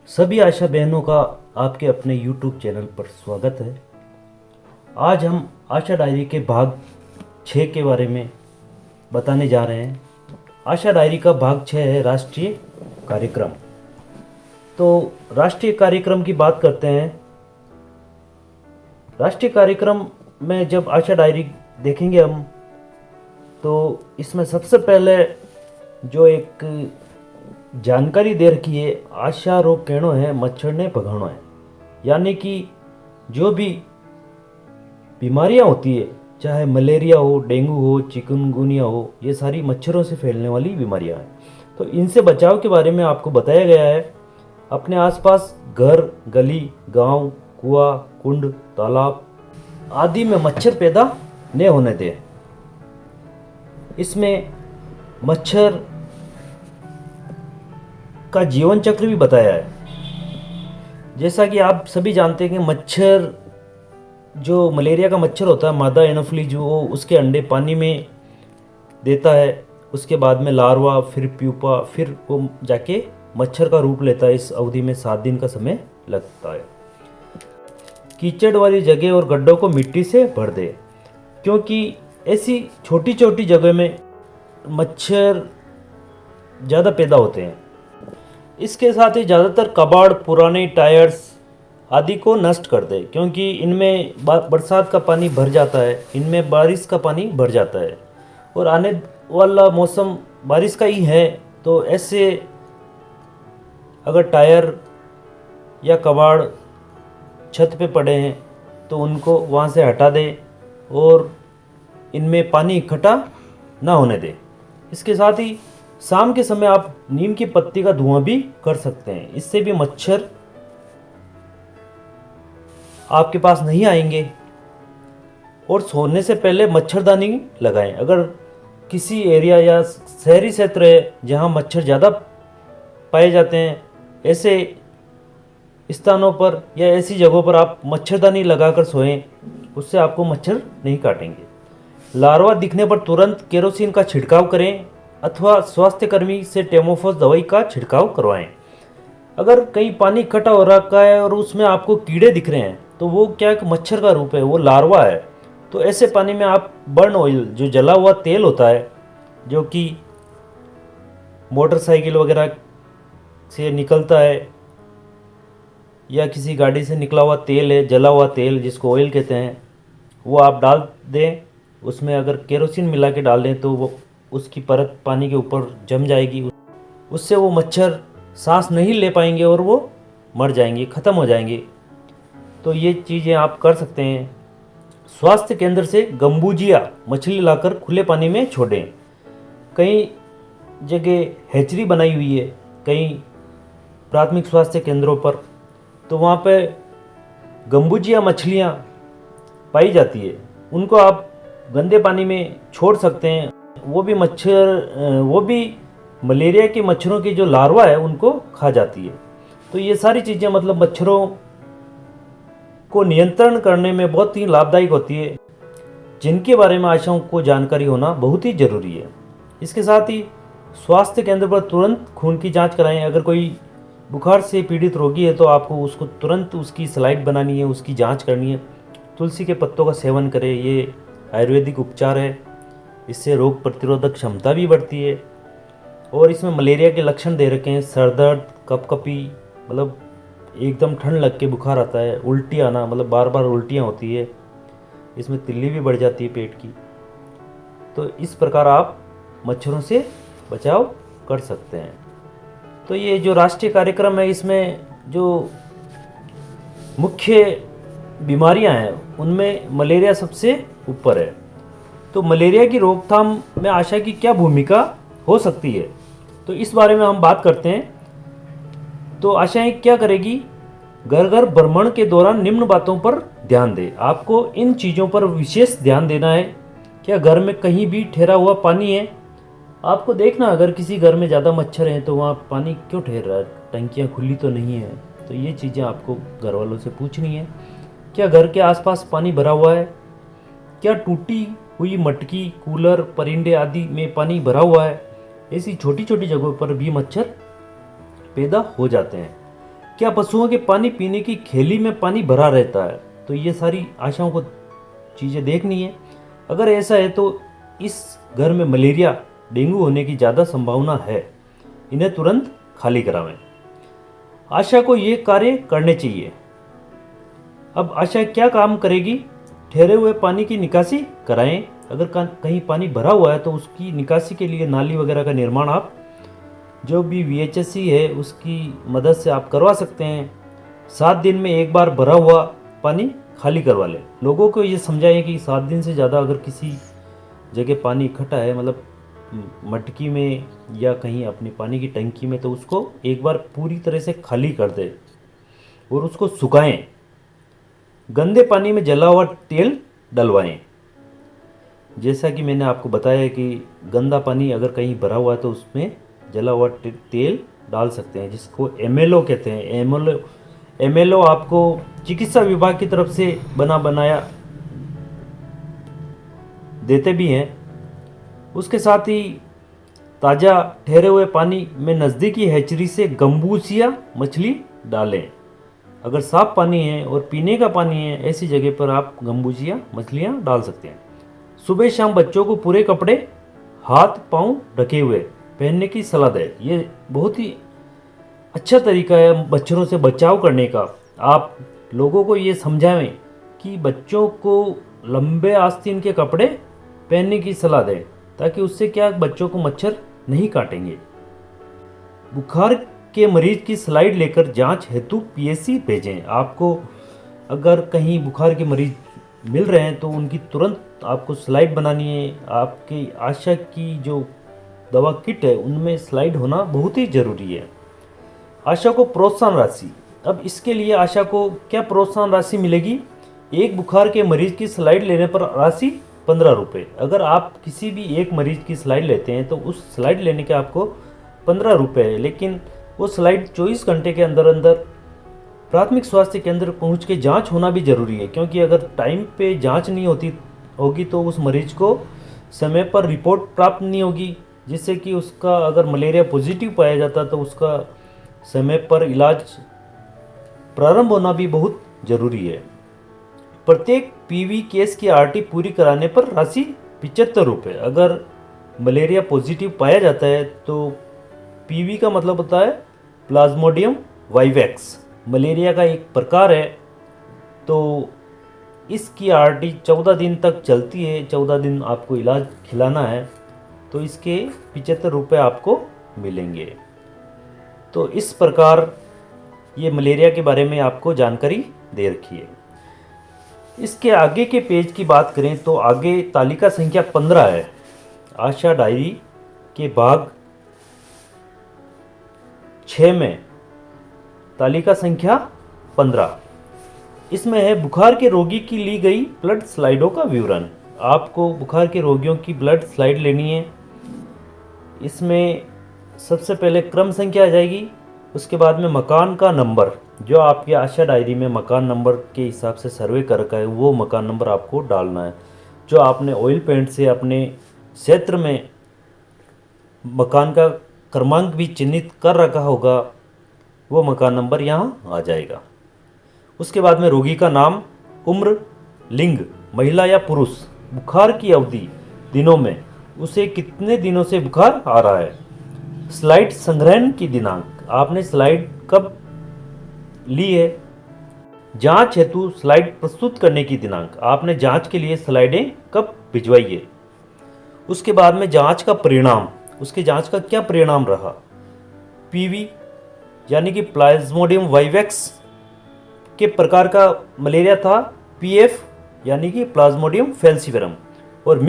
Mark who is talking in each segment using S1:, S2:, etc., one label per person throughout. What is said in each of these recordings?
S1: सभी आशा बहनों का आपके अपने YouTube चैनल पर स्वागत है। आज हम आशा डायरी के भाग 6 के बारे में बताने जा रहे हैं। आशा डायरी का भाग 6 है राष्ट्रीय कार्यक्रम। तो राष्ट्रीय कार्यक्रम की बात करते हैं। राष्ट्रीय कार्यक्रम में जब आशा डायरी देखेंगे हम, तो इसमें सबसे पहले जो एक जानकारी दे रखी है, आशा रोग कहणो है मच्छर ने भगाणो है। यानी कि जो भी बीमारियां होती है, चाहे मलेरिया हो, डेंगू हो, चिकनगुनिया हो, ये सारी मच्छरों से फैलने वाली बीमारियां हैं। तो इनसे बचाव के बारे में आपको बताया गया है। अपने आसपास घर, गली, गांव, कुआं, कुंड, तालाब आदि में मच्छर पैदा न होने दें। इसमें मच्छर का जीवन चक्र भी बताया है। जैसा कि आप सभी जानते हैं कि मच्छर, जो मलेरिया का मच्छर होता है, मादा एनोफिलीज, वो उसके अंडे पानी में देता है। उसके बाद में लार्वा, फिर प्यूपा, फिर वो जाके मच्छर का रूप लेता है। इस अवधि में 7 दिन का समय लगता है। कीचड़ वाली जगह और गड्ढों को मिट्टी से भर दे, क्योंकि ऐसी छोटी छोटी जगह में मच्छर ज़्यादा पैदा होते हैं। इसके साथ ही ज़्यादातर कबाड़, पुराने टायर्स आदि को नष्ट कर दे, क्योंकि इनमें बरसात का पानी भर जाता है, इनमें बारिश का पानी भर जाता है और आने वाला मौसम बारिश का ही है। तो ऐसे अगर टायर या कबाड़ छत पे पड़े हैं तो उनको वहाँ से हटा दें और इनमें पानी इकट्ठा ना होने दें। इसके साथ ही शाम के समय आप नीम की पत्ती का धुआं भी कर सकते हैं। इससे भी मच्छर आपके पास नहीं आएंगे। और सोने से पहले मच्छरदानी लगाएं। अगर किसी एरिया या शहरी क्षेत्र है जहां मच्छर ज़्यादा पाए जाते हैं, ऐसे स्थानों पर या ऐसी जगहों पर आप मच्छरदानी लगाकर सोएं। उससे आपको मच्छर नहीं काटेंगे। लार्वा दिखने पर तुरंत केरोसिन का छिड़काव करें अथवा स्वास्थ्यकर्मी से टेमोफोस दवाई का छिड़काव करवाएं। अगर कहीं पानी इकट्ठा हो रखा है और उसमें आपको कीड़े दिख रहे हैं, तो वो क्या एक मच्छर का रूप है, वो लार्वा है। तो ऐसे पानी में आप बर्न ऑयल, जो जला हुआ तेल होता है, जो कि मोटरसाइकिल वगैरह से निकलता है या किसी गाड़ी से निकला हुआ तेल है, जला हुआ तेल जिसको ऑयल कहते हैं, वो आप डाल दें। उसमें अगर केरोसिन मिला के डाल दें तो वो उसकी परत पानी के ऊपर जम जाएगी। उससे वो मच्छर सांस नहीं ले पाएंगे और वो मर जाएंगे, ख़त्म हो जाएंगे। तो ये चीज़ें आप कर सकते हैं। स्वास्थ्य केंद्र से गंबूजिया मछली लाकर खुले पानी में छोड़ें। कई जगह हैचरी बनाई हुई है, कई प्राथमिक स्वास्थ्य केंद्रों पर, तो वहाँ पे गंबूजिया मछलियाँ पाई जाती है। उनको आप गंदे पानी में छोड़ सकते हैं। वो भी मलेरिया के मच्छरों की जो लार्वा है उनको खा जाती है। तो ये सारी चीज़ें मतलब मच्छरों को नियंत्रण करने में बहुत ही लाभदायक होती है, जिनके बारे में आशाओं को जानकारी होना बहुत ही ज़रूरी है। इसके साथ ही स्वास्थ्य केंद्र पर तुरंत खून की जांच कराएं। अगर कोई बुखार से पीड़ित रोगी है तो आपको उसको तुरंत उसकी स्लाइड बनानी है, उसकी जाँच करनी है। तुलसी के पत्तों का सेवन करें, ये आयुर्वेदिक उपचार है। इससे रोग प्रतिरोधक क्षमता भी बढ़ती है। और इसमें मलेरिया के लक्षण दे रखे हैं: सर दर्द, कपकपी, मतलब एकदम ठंड लग के बुखार आता है, उल्टी आना, मतलब बार बार उल्टियाँ होती है, इसमें तिल्ली भी बढ़ जाती है पेट की। तो इस प्रकार आप मच्छरों से बचाव कर सकते हैं। तो ये जो राष्ट्रीय कार्यक्रम है, इसमें जो मुख्य बीमारियां हैं उनमें मलेरिया सबसे ऊपर है। तो मलेरिया की रोकथाम में आशा की क्या भूमिका हो सकती है, तो इस बारे में हम बात करते हैं। तो आशाएं क्या करेगी? घर घर भ्रमण के दौरान निम्न बातों पर ध्यान दें। आपको इन चीज़ों पर विशेष ध्यान देना है। क्या घर में कहीं भी ठहरा हुआ पानी है? आपको देखना, अगर किसी घर में ज़्यादा मच्छर हैं तो वहाँ पानी क्यों ठहर रहा है, टंकियाँ खुली तो नहीं है। तो ये चीज़ें आपको घर वालों से पूछनी है। क्या घर के आसपास पानी भरा हुआ है? क्या टूटी हुई मटकी, कूलर, परिंदे आदि में पानी भरा हुआ है? ऐसी छोटी छोटी जगहों पर भी मच्छर पैदा हो जाते हैं। क्या पशुओं के पानी पीने की खेली में पानी भरा रहता है? तो ये सारी आशाओं को चीज़ें देखनी है। अगर ऐसा है तो इस घर में मलेरिया डेंगू होने की ज़्यादा संभावना है, इन्हें तुरंत खाली करावें। आशा को ये कार्य करने चाहिए। अब आशा क्या काम करेगी? ठहरे हुए पानी की निकासी कराएं। अगर कहीं पानी भरा हुआ है तो उसकी निकासी के लिए नाली वगैरह का निर्माण आप जो भी VHSE है उसकी मदद से आप करवा सकते हैं। 7 दिन में एक बार भरा हुआ पानी खाली करवा लें। लोगों को ये समझाएं कि 7 दिन से ज़्यादा अगर किसी जगह पानी इकट्ठा है, मतलब मटकी में या कहीं अपनी पानी की टंकी में, तो उसको एक बार पूरी तरह से खाली कर दें और उसको सुखाएं। गंदे पानी में जला हुआ तेल डलवाएं। जैसा कि मैंने आपको बताया कि गंदा पानी अगर कहीं भरा हुआ है तो उसमें जला हुआ तेल डाल सकते हैं, जिसको MLO कहते हैं। MLO आपको चिकित्सा विभाग की तरफ से बनाया देते भी हैं। उसके साथ ही ताज़ा ठहरे हुए पानी में नज़दीकी हैचरी से गंबूसिया मछली डालें। अगर साफ पानी है और पीने का पानी है, ऐसी जगह पर आप गंबूसिया मछलियाँ डाल सकते हैं। सुबह शाम बच्चों को पूरे कपड़े हाथ पांव ढके हुए पहनने की सलाह दें। ये बहुत ही अच्छा तरीका है मच्छरों से बचाव करने का। आप लोगों को ये समझाएं कि बच्चों को लंबे आस्तीन के कपड़े पहनने की सलाह दें, ताकि उससे क्या बच्चों को मच्छर नहीं काटेंगे। बुखार के मरीज की स्लाइड लेकर जांच हेतु PSC भेजें। आपको अगर कहीं बुखार के मरीज मिल रहे हैं तो उनकी तुरंत आपको स्लाइड बनानी है। आपकी आशा की जो दवा किट है उनमें स्लाइड होना बहुत ही ज़रूरी है। आशा को प्रोत्साहन राशि। अब इसके लिए आशा को क्या प्रोत्साहन राशि मिलेगी? एक बुखार के मरीज की स्लाइड लेने पर राशि 15 रुपये। अगर आप किसी भी एक मरीज की स्लाइड लेते हैं तो उस स्लाइड लेने के आपको 15 रुपये है, लेकिन वो स्लाइड 24 घंटे के अंदर अंदर प्राथमिक स्वास्थ्य केंद्र पहुंच के जांच होना भी ज़रूरी है, क्योंकि अगर टाइम पे जांच नहीं होगी तो उस मरीज को समय पर रिपोर्ट प्राप्त नहीं होगी, जिससे कि उसका अगर मलेरिया पॉजिटिव पाया जाता तो उसका समय पर इलाज प्रारंभ होना भी बहुत ज़रूरी है। प्रत्येक PV केस की RT पूरी कराने पर राशि 75 रुपये। अगर मलेरिया पॉजिटिव पाया जाता है तो PV का मतलब होता है प्लाज्मोडियम वाइवेक्स, मलेरिया का एक प्रकार है। तो इसकी RT 14 दिन तक चलती है। 14 दिन आपको इलाज खिलाना है, तो इसके 75 रुपये आपको मिलेंगे। तो इस प्रकार ये मलेरिया के बारे में आपको जानकारी दे रखी है। इसके आगे के पेज की बात करें तो आगे तालिका संख्या 15 है। आशा डायरी के भाग 6 में तालिका संख्या 15, इसमें है बुखार के रोगी की ली गई ब्लड स्लाइडों का विवरण। आपको बुखार के रोगियों की ब्लड स्लाइड लेनी है। इसमें सबसे पहले क्रम संख्या आ जाएगी, उसके बाद में मकान का नंबर, जो आपके आशा डायरी में मकान नंबर के हिसाब से सर्वे कर रखा है वो मकान नंबर आपको डालना है। जो आपने ऑयल पेंट से अपने क्षेत्र में मकान का क्रमांक भी चिन्हित कर रखा होगा वो मकान नंबर यहाँ आ जाएगा। उसके बाद में रोगी का नाम, उम्र, लिंग, महिला या पुरुष, बुखार की अवधि दिनों में, उसे कितने दिनों से बुखार आ रहा है, स्लाइड संग्रहण की दिनांक, आपने स्लाइड कब ली है, जांच हेतु स्लाइड प्रस्तुत करने की दिनांक, आपने जांच के लिए स्लाइडें कब भिजवाई है। उसके बाद में जांच का परिणाम, उसके जांच का क्या परिणाम रहा, PV यानी कि प्लाज्मोडियम वाइवेक्स के प्रकार का मलेरिया था, PF यानी कि प्लाज्मोडियम फैल्सीवेरम, और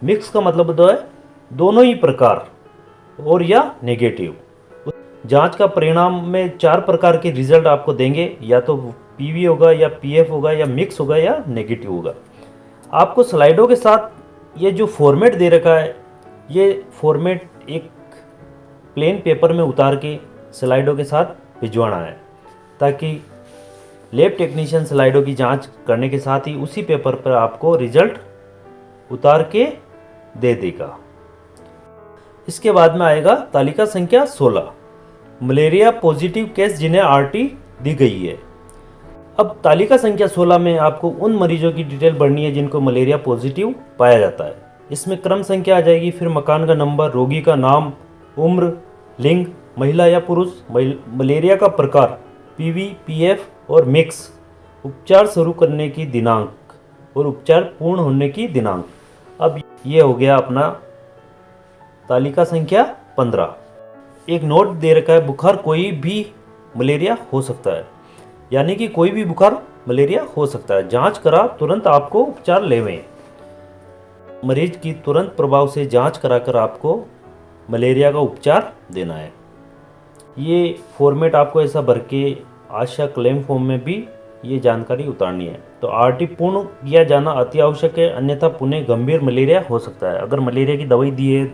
S1: मिक्स का मतलब होता है दोनों ही प्रकार और या नेगेटिव। जांच का परिणाम में 4 प्रकार के रिजल्ट आपको देंगे, या तो PV होगा या PF होगा या मिक्स होगा या नेगेटिव होगा। आपको स्लाइडों के साथ ये जो फॉर्मेट दे रखा है, ये फॉर्मेट एक प्लेन पेपर में उतार के स्लाइडों के साथ भिजवाना है, ताकि लैब टेक्नीशियन स्लाइडों की जांच करने के साथ ही उसी पेपर पर आपको रिजल्ट उतार के दे देगा। इसके बाद में आएगा तालिका संख्या 16, मलेरिया पॉजिटिव केस जिन्हें RT दी गई है। अब तालिका संख्या 16 में आपको उन मरीजों की डिटेल भरनी है जिनको मलेरिया पॉजिटिव पाया जाता है। इसमें क्रम संख्या आ जाएगी, फिर मकान का नंबर, रोगी का नाम, उम्र, लिंग, महिला या पुरुष, मलेरिया का प्रकार, पीवी, पीएफ और मिक्स, उपचार शुरू करने की दिनांक और उपचार पूर्ण होने की दिनांक। अब ये हो गया अपना तालिका संख्या 15। एक नोट दे रखा है, बुखार कोई भी मलेरिया हो सकता है, यानी कि कोई भी बुखार मलेरिया हो सकता है। जांच करा तुरंत आपको उपचार लेवें। मरीज की तुरंत प्रभाव से जांच कराकर आपको मलेरिया का उपचार देना है। ये फॉर्मेट आपको ऐसा भर के आशा क्लेम फॉर्म में भी ये जानकारी उतारनी है। तो आरटी पूर्ण किया जाना अति आवश्यक है, अन्यथा पुनः गंभीर मलेरिया हो सकता है। अगर मलेरिया की दवाई दी है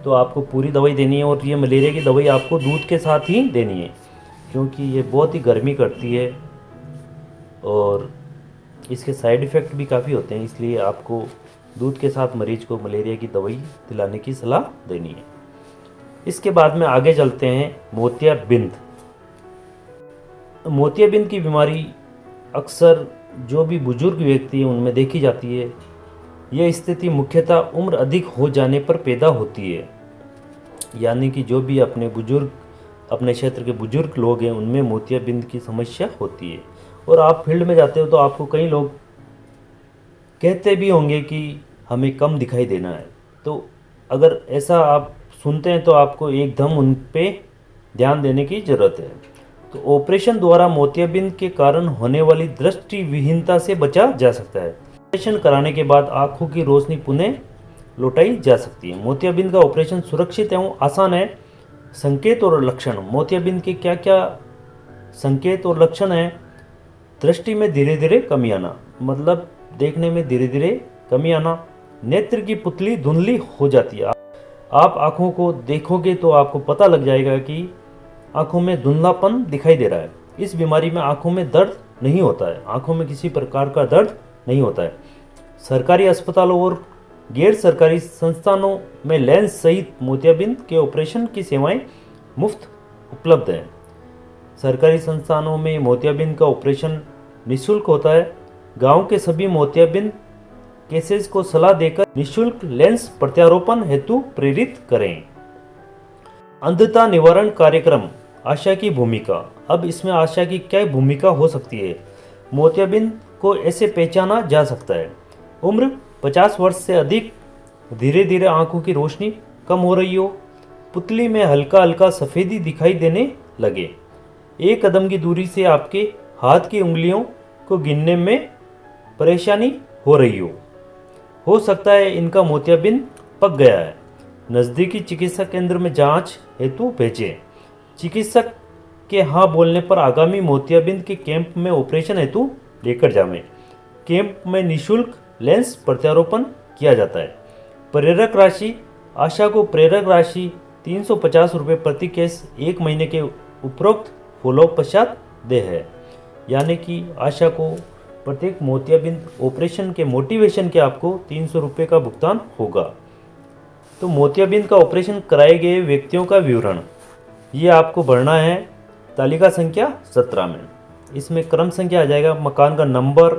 S1: तो आपको पूरी दवाई देनी है, और ये मलेरिया की दवाई आपको दूध के साथ ही देनी है, क्योंकि ये बहुत ही गर्मी करती है और इसके साइड इफ़ेक्ट भी काफ़ी होते हैं, इसलिए आपको दूध के साथ मरीज को मलेरिया की दवाई दिलाने की सलाह देनी है। इसके बाद में आगे चलते हैं मोतियाबिंद। मोतियाबिंद की बीमारी अक्सर जो भी बुजुर्ग व्यक्ति हैं उनमें देखी जाती है। यह स्थिति मुख्यतः उम्र अधिक हो जाने पर पैदा होती है, यानी कि जो भी अपने क्षेत्र के बुजुर्ग लोग हैं उनमें मोतियाबिंद की समस्या होती है। और आप फील्ड में जाते हो तो आपको कई लोग कहते भी होंगे कि हमें कम दिखाई देना है। तो अगर ऐसा आप सुनते हैं तो आपको एकदम उन पे ध्यान देने की ज़रूरत है। तो ऑपरेशन द्वारा मोतियाबिंद के कारण होने वाली दृष्टि विहीनता से बचा जा सकता है। ऑपरेशन कराने के बाद आँखों की रोशनी पुनः लौटाई जा सकती है। मोतियाबिंद का ऑपरेशन सुरक्षित एवं आसान है। संकेत और लक्षण, मोतियाबिंद के क्या क्या संकेत और लक्षण हैं? दृष्टि में धीरे धीरे कमी आना, मतलब देखने में धीरे धीरे कमी आना। नेत्र की पुतली धुंधली हो जाती है। आप आँखों को देखोगे तो आपको पता लग जाएगा कि आँखों में धुंधलापन दिखाई दे रहा है। इस बीमारी में आँखों में दर्द नहीं होता है, आँखों में किसी प्रकार का दर्द नहीं होता है। सरकारी अस्पतालों और गैर सरकारी संस्थानों में लेंस सहित मोतियाबिंद के ऑपरेशन की सेवाएं मुफ्त उपलब्ध हैं। सरकारी संस्थानों में मोतियाबिंद का ऑपरेशन निःशुल्क होता है। गांव के सभी मोतियाबिंद केसेस को सलाह देकर निःशुल्क लेंस प्रत्यारोपण हेतु प्रेरित करें। अंधता निवारण कार्यक्रम, आशा की भूमिका। अब इसमें आशा की क्या भूमिका हो सकती है? मोतियाबिंद को ऐसे पहचाना जा सकता है: उम्र 50 वर्ष से अधिक, धीरे धीरे आंखों की रोशनी कम हो रही हो, पुतली में हल्का हल्का सफ़ेदी दिखाई देने लगे, एक कदम की दूरी से आपके हाथ की उंगलियों को गिनने में परेशानी हो रही हो सकता है इनका मोतियाबिंद पक गया है। नज़दीकी चिकित्सा केंद्र में जांच हेतु भेजें। चिकित्सक के हाँ बोलने पर आगामी मोतियाबिंद के कैंप में ऑपरेशन हेतु लेकर जावें। कैंप में निःशुल्क लेंस प्रत्यारोपण किया जाता है। प्रेरक राशि, आशा को प्रेरक राशि 350 रुपये प्रति केस 1 महीने के उपरोक्त फॉलोअप पश्चात दे है, यानी कि आशा को प्रत्येक मोतियाबिंद ऑपरेशन के मोटिवेशन के आपको 300 रुपये का भुगतान होगा। तो मोतियाबिंद का ऑपरेशन कराए गए व्यक्तियों का विवरण ये आपको भरना है तालिका संख्या 17 में। इसमें क्रम संख्या आ जाएगा, मकान का नंबर,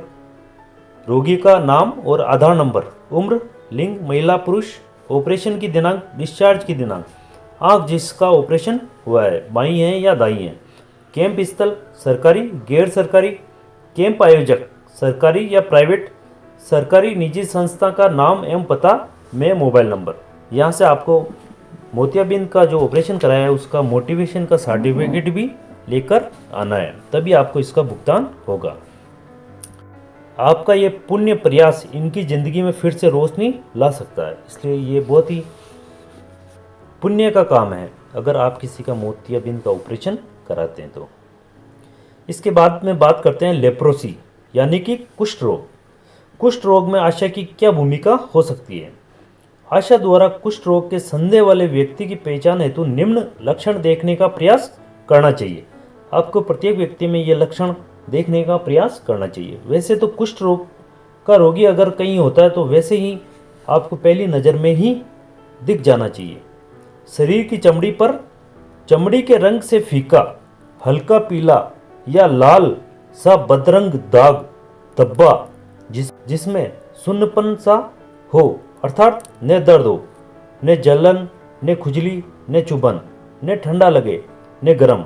S1: रोगी का नाम और आधार नंबर, उम्र, लिंग, महिला पुरुष, ऑपरेशन की दिनांक, डिस्चार्ज की दिनांक, आँख जिसका ऑपरेशन हुआ है बाई है या दाई है, कैंप स्थल सरकारी गैर सरकारी, कैंप आयोजक सरकारी या प्राइवेट, सरकारी निजी संस्था का नाम एवं पता में मोबाइल नंबर। यहाँ से आपको मोतियाबिंद का जो ऑपरेशन कराया है उसका मोटिवेशन का सर्टिफिकेट भी लेकर आना है, तभी आपको इसका भुगतान होगा। आपका ये पुण्य प्रयास इनकी ज़िंदगी में फिर से रोशनी ला सकता है, इसलिए ये बहुत ही पुण्य का काम है अगर आप किसी का मोतियाबिंद का ऑपरेशन कराते हैं तो। इसके बाद में बात करते हैं लेप्रोसी यानी कि कुष्ठ रोग। कुष्ठ रोग में आशा की क्या भूमिका हो सकती है? आशा द्वारा कुष्ठ रोग के संदेह वाले व्यक्ति की पहचान हेतु निम्न लक्षण देखने का प्रयास करना चाहिए। आपको प्रत्येक व्यक्ति में ये लक्षण देखने का प्रयास करना चाहिए। वैसे तो कुष्ठ रोग का रोगी अगर कहीं होता है तो वैसे ही आपको पहली नज़र में ही दिख जाना चाहिए। शरीर की चमड़ी पर चमड़ी के रंग से फीका, हल्का पीला या लाल सा बदरंग दाग धब्बा जिसमें सुन्नपन सा हो, अर्थात न दर्द हो, न जलन, न खुजली, न चुभन, न ठंडा लगे, न गर्म।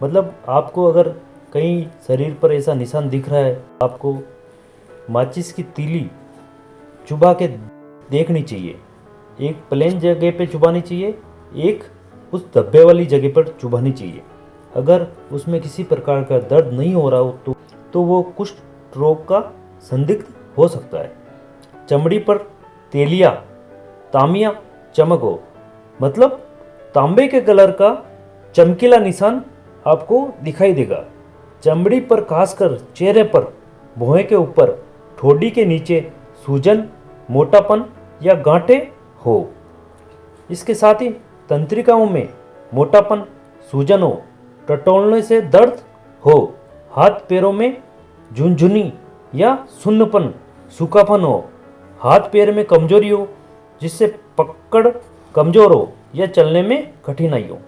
S1: मतलब आपको अगर कहीं शरीर पर ऐसा निशान दिख रहा है, आपको माचिस की तीली चुभा के देखनी चाहिए। एक प्लेन जगह पे चुभानी चाहिए, एक उस धब्बे वाली जगह पर चुभानी चाहिए। अगर उसमें किसी प्रकार का दर्द नहीं हो रहा हो तो वो कुष्ठ रोग का संदिग्ध हो सकता है। चमड़ी पर तेलिया, तामिया चमक हो, मतलब तांबे के कलर का चमकीला निशान आपको दिखाई देगा। चमड़ी पर, खासकर चेहरे पर, भौहें के ऊपर, ठोड़ी के नीचे सूजन, मोटापन या गांठें हो। इसके साथ ही तंत्रिकाओं में मोटापन, सूजन हो, टटोलने से दर्द हो, हाथ पैरों में झुनझुनी या सुन्नपन, सूखापन हो, हाथ पैर में कमजोरी हो जिससे पकड़ कमजोर हो या चलने में कठिनाई हो,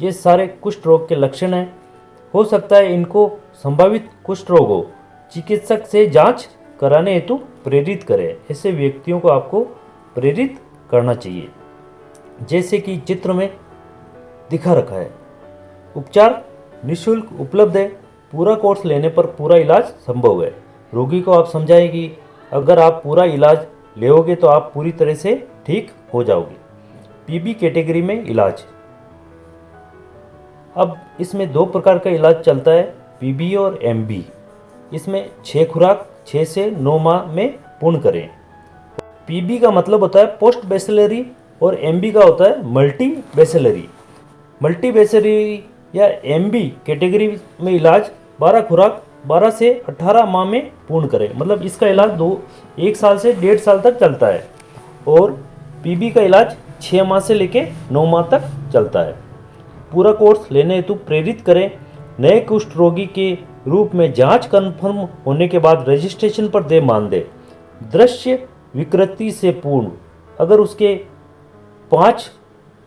S1: ये सारे कुष्ठ रोग के लक्षण हैं। हो सकता है इनको संभावित कुष्ठ रोग हो। चिकित्सक से जांच कराने हेतु प्रेरित करें। ऐसे व्यक्तियों को आपको प्रेरित करना चाहिए, जैसे कि चित्र में दिखा रखा है। उपचार निःशुल्क उपलब्ध है। पूरा कोर्स लेने पर पूरा इलाज संभव है। रोगी को आप समझाएं कि अगर आप पूरा इलाज लेओगे तो आप पूरी तरह से ठीक हो जाओगे। पीबी कैटेगरी में इलाज। अब इसमें 2 प्रकार का इलाज चलता है, पीबी और एमबी। इसमें 6 खुराक 6 से 9 माह में पूर्ण करें। पीबी का मतलब होता है पोस्ट बेसिलरी और एमबी का होता है मल्टी बेसिलरी। मल्टी बेसिलरी या एमबी कैटेगरी में इलाज 12 खुराक 12 से 18 माह में पूर्ण करें। मतलब इसका इलाज 1 साल से 1.5 साल तक चलता है। और पीबी का इलाज 6 माह से लेकर 9 माह तक चलता है। पूरा कोर्स लेने हेतु प्रेरित करें। नए कुष्ठ रोगी के रूप में जांच कन्फर्म होने के बाद रजिस्ट्रेशन पर दे मान दे। दृश्य विकृति से पूर्ण, अगर उसके 5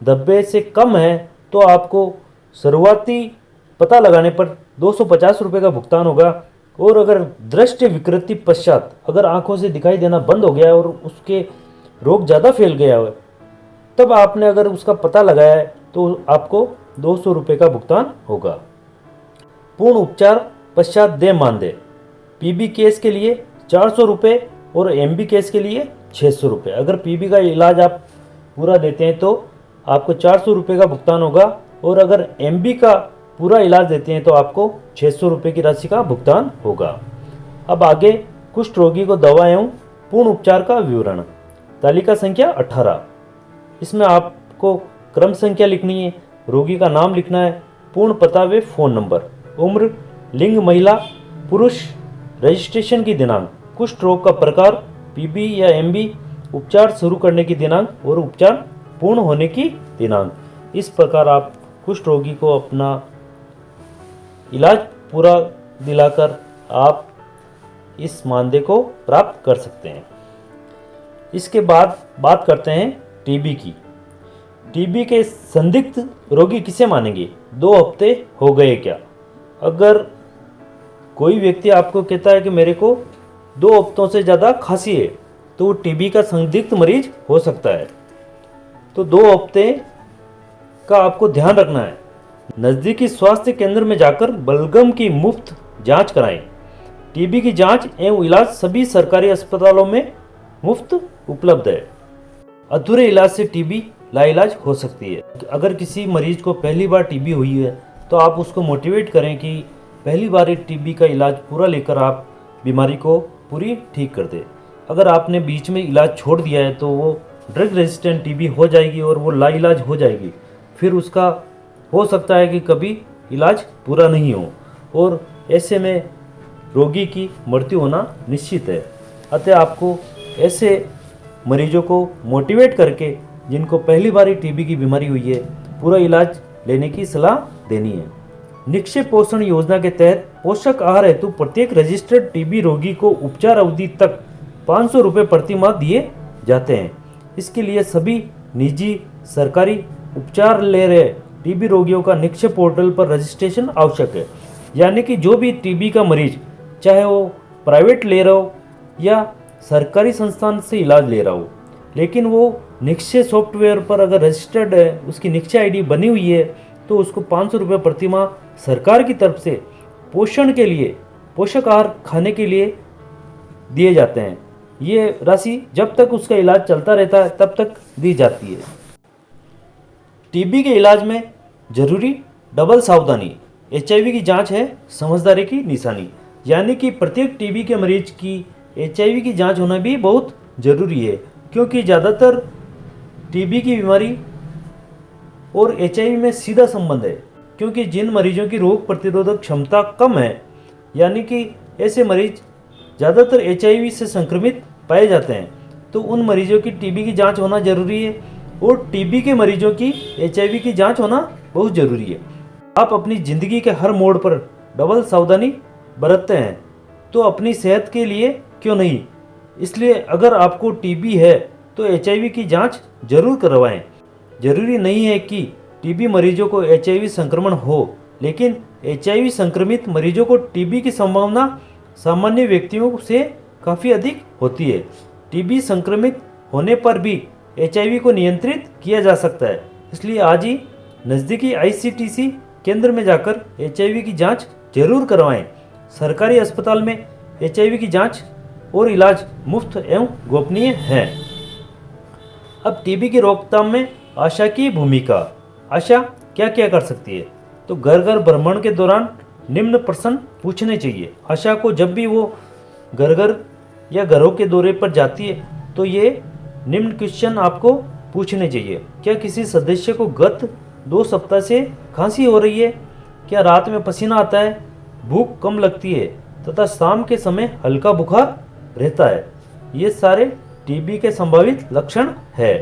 S1: धब्बे से कम है तो आपको शुरुआती पता लगाने पर 250 रुपये का भुगतान होगा। और अगर दृष्टि विकृति पश्चात अगर आंखों से दिखाई देना बंद हो गया और उसके रोग ज़्यादा फैल गया है, तब आपने अगर उसका पता लगाया है तो आपको 200 रुपये का भुगतान होगा। पूर्ण उपचार पश्चात दे मानदेय। पीबी केस के लिए 400 रुपये और एमबी केस के लिए 600 रुपये। अगर पीबी का इलाज आप पूरा देते हैं तो आपको 400 रुपये का भुगतान होगा, और अगर एमबी का पूरा इलाज देते हैं तो आपको 600 रुपये की राशि का भुगतान होगा। अब आगे कुष्ठ रोगी को दवा एवं पूर्ण उपचार का विवरण। तालिका संख्या 18। इसमें आपको क्रम संख्या लिखनी है, रोगी का नाम लिखना है, पूर्ण पता व फोन नंबर, उम्र, लिंग महिला पुरुष, रजिस्ट्रेशन की दिनांक, कुष्ठ रोग का प्रकार पीबी या एमबी, उपचार शुरू करने की दिनांक और उपचार पूर्ण होने की दिनांक। इस प्रकार आप कुष्ठ रोगी को अपना इलाज पूरा दिलाकर आप इस मानदेय को प्राप्त कर सकते हैं। इसके बाद बात करते हैं टीबी की। टीबी के संदिग्ध रोगी किसे मानेंगे? 2 हफ्ते हो गए क्या? अगर कोई व्यक्ति आपको कहता है कि मेरे को 2 हफ्तों से ज़्यादा खांसी है तो वो टीबी का संदिग्ध मरीज हो सकता है। तो 2 हफ्ते का आपको ध्यान रखना है। नज़दीकी स्वास्थ्य केंद्र में जाकर बलगम की मुफ्त जांच कराएं। टीबी की जांच एवं इलाज सभी सरकारी अस्पतालों में मुफ्त उपलब्ध है। अधूरे इलाज से टीबी लाइलाज हो सकती है। अगर किसी मरीज को पहली बार टीबी हुई है तो आप उसको मोटिवेट करें कि पहली बार टीबी का इलाज पूरा लेकर आप बीमारी को पूरी ठीक कर दें। अगर आपने बीच में इलाज छोड़ दिया है तो वो ड्रग रेजिस्टेंट टीबी हो जाएगी और वो लाइलाज हो जाएगी। फिर उसका हो सकता है कि कभी इलाज पूरा नहीं हो और ऐसे में रोगी की मृत्यु होना निश्चित है। अतः आपको ऐसे मरीजों को मोटिवेट करके, जिनको पहली बार टीबी की बीमारी हुई है, पूरा इलाज लेने की सलाह देनी है। निक्षय पोषण योजना के तहत पोषक आहार हेतु प्रत्येक रजिस्टर्ड टीबी रोगी को उपचार अवधि तक 500 रुपये प्रति माह दिए जाते हैं। इसके लिए सभी निजी सरकारी उपचार ले रहे टीबी रोगियों का निक्षय पोर्टल पर रजिस्ट्रेशन आवश्यक है। यानी कि जो भी टीबी का मरीज, चाहे वो प्राइवेट ले रहा हो या सरकारी संस्थान से इलाज ले रहा हो, लेकिन वो निक्षय सॉफ्टवेयर पर अगर रजिस्टर्ड है, उसकी निक्षय आईडी बनी हुई है, तो उसको 500 रुपये प्रति माह सरकार की तरफ से पोषण के लिए, पोषक आहार खाने के लिए दिए जाते हैं। ये राशि जब तक उसका इलाज चलता रहता है तब तक दी जाती है। टीबी के इलाज में जरूरी डबल सावधानी। एचआईवी की जांच है समझदारी की निशानी, यानी कि प्रत्येक टीबी के मरीज की एचआईवी की जांच होना भी बहुत ज़रूरी है, क्योंकि ज़्यादातर टीबी की बीमारी और एचआईवी में सीधा संबंध है। क्योंकि जिन मरीजों की रोग प्रतिरोधक क्षमता कम है, यानी कि ऐसे मरीज ज़्यादातर एचआईवी से संक्रमित पाए जाते हैं, तो उन मरीजों की टीबी की जांच होना जरूरी है और टीबी के मरीजों की एचआईवी की जांच होना बहुत ज़रूरी है। आप अपनी ज़िंदगी के हर मोड़ पर डबल सावधानी बरतते हैं, तो अपनी सेहत के लिए क्यों नहीं। इसलिए अगर आपको टीबी है तो एचआईवी की जांच जरूर करवाएं। जरूरी नहीं है कि टीबी मरीजों को एचआईवी संक्रमण हो, लेकिन एचआईवी संक्रमित मरीजों को टीबी की संभावना सामान्य व्यक्तियों से काफ़ी अधिक होती है। टीबी संक्रमित होने पर भी एचआईवी को नियंत्रित किया जा सकता है। इसलिए आज ही नज़दीकी आईसीटीसी केंद्र में जाकर एचआईवी की जांच जरूर करवाएं। सरकारी अस्पताल में एचआईवी की जांच और इलाज मुफ्त एवं गोपनीय है। अब टीबी की रोकथाम में आशा की भूमिका। आशा क्या क्या कर सकती है? तो घर घर भ्रमण के दौरान निम्न प्रश्न पूछने चाहिए। आशा को जब भी वो घर घर या घरों के दौरे पर जाती है तो ये निम्न क्वेश्चन आपको पूछने चाहिए। क्या किसी सदस्य को गत 2 सप्ताह से खांसी हो रही है? क्या रात में पसीना आता है? भूख कम लगती है तथा शाम के समय हल्का बुखार रहता है? ये सारे टीबी के संभावित लक्षण है।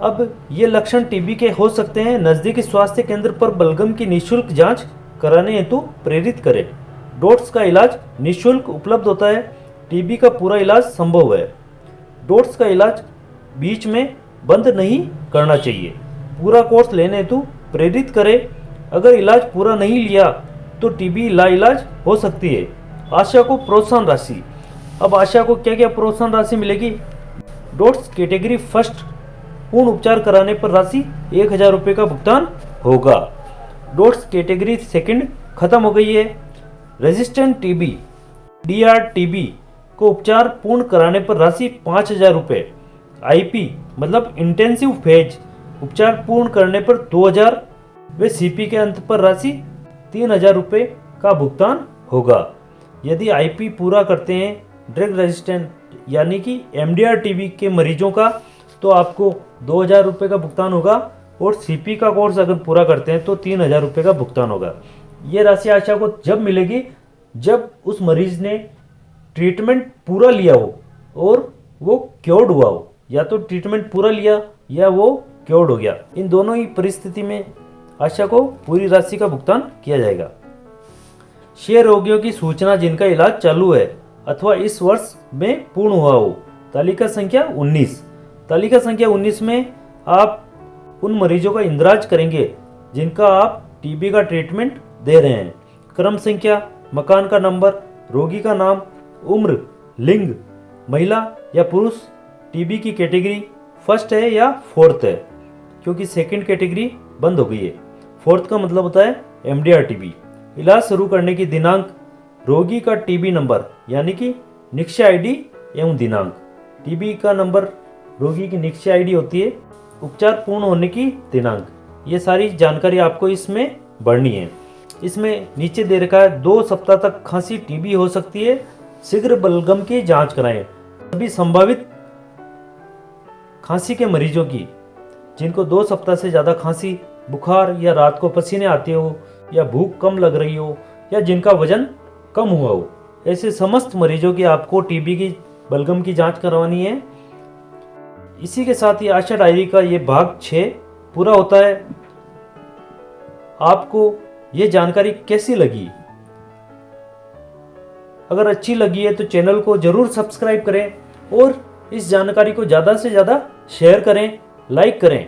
S1: अब ये लक्षण टीबी के हो सकते हैं। नज़दीकी स्वास्थ्य केंद्र पर बलगम की निःशुल्क जांच कराने हेतु प्रेरित करें। डॉट्स का इलाज निःशुल्क उपलब्ध होता है। टीबी का पूरा इलाज संभव है। डॉट्स का इलाज बीच में बंद नहीं करना चाहिए। पूरा कोर्स लेने हेतु प्रेरित करें। अगर इलाज पूरा नहीं लिया तो टीबी लाइलाज हो सकती है। आशा को प्रोत्साहन राशि। अब आशा को क्या क्या प्रोत्साहन राशि मिलेगी? डॉट्स कैटेगरी फर्स्ट पूर्ण उपचार कराने पर राशि 1000 रुपये का भुगतान होगा। डॉट्स कैटेगरी सेकंड खत्म हो गई है। रेजिस्टेंट टीबी DRTB को उपचार पूर्ण कराने पर राशि 5000 रुपये। IP मतलब इंटेंसिव फेज उपचार पूर्ण करने पर 2000 व CP के अंत पर राशि 3000 रुपये का भुगतान होगा। यदि IP पूरा करते हैं ड्रग रेजिस्टेंट यानी कि MDR-TB के मरीजों का, तो आपको 2000 रुपये का भुगतान होगा और CP का कोर्स अगर पूरा करते हैं तो 3000 रुपये का भुगतान होगा। ये राशि आशा को जब मिलेगी जब उस मरीज ने ट्रीटमेंट पूरा लिया हो और वो क्योर्ड हुआ हो, या तो ट्रीटमेंट पूरा लिया या वो क्योर्ड हो गया। इन दोनों ही परिस्थिति में आशा को पूरी राशि का भुगतान किया जाएगा। शेष रोगियों की सूचना जिनका इलाज चालू है अथवा इस वर्ष में पूर्ण हुआ हो। तालिका संख्या 19। तालिका संख्या 19 में आप उन मरीजों का इंदराज करेंगे जिनका आप टीबी का ट्रीटमेंट दे रहे हैं। क्रम संख्या, मकान का नंबर, रोगी का नाम, उम्र, लिंग, महिला या पुरुष, टीबी की कैटेगरी फर्स्ट है या फोर्थ है, क्योंकि सेकंड कैटेगरी बंद हो गई है। फोर्थ का मतलब होता है MDR-TB। इलाज शुरू करने की दिनांक, रोगी का टीबी नंबर यानी कि निक्षय आईडी एवं दिनांक। टीबी का नंबर रोगी की निक्षय आईडी होती है। उपचार पूर्ण होने की दिनांक। ये सारी जानकारी आपको इसमें भरनी है। इसमें नीचे दे रखा है 2 सप्ताह तक खांसी टीबी हो सकती है, शीघ्र बलगम की जांच कराएं। सभी संभावित खांसी के मरीजों की जिनको 2 सप्ताह से ज़्यादा खांसी, बुखार या रात को पसीने आते हो या भूख कम लग रही हो या जिनका वजन कम हुआ हो, ऐसे समस्त मरीजों की आपको टीबी की बलगम की जांच करवानी है। इसी के साथ ही आशा डायरी का ये भाग 6 पूरा होता है। आपको ये जानकारी कैसी लगी? अगर अच्छी लगी है तो चैनल को जरूर सब्सक्राइब करें और इस जानकारी को ज़्यादा से ज़्यादा शेयर करें, लाइक करें।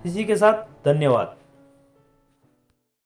S1: इसी के साथ धन्यवाद।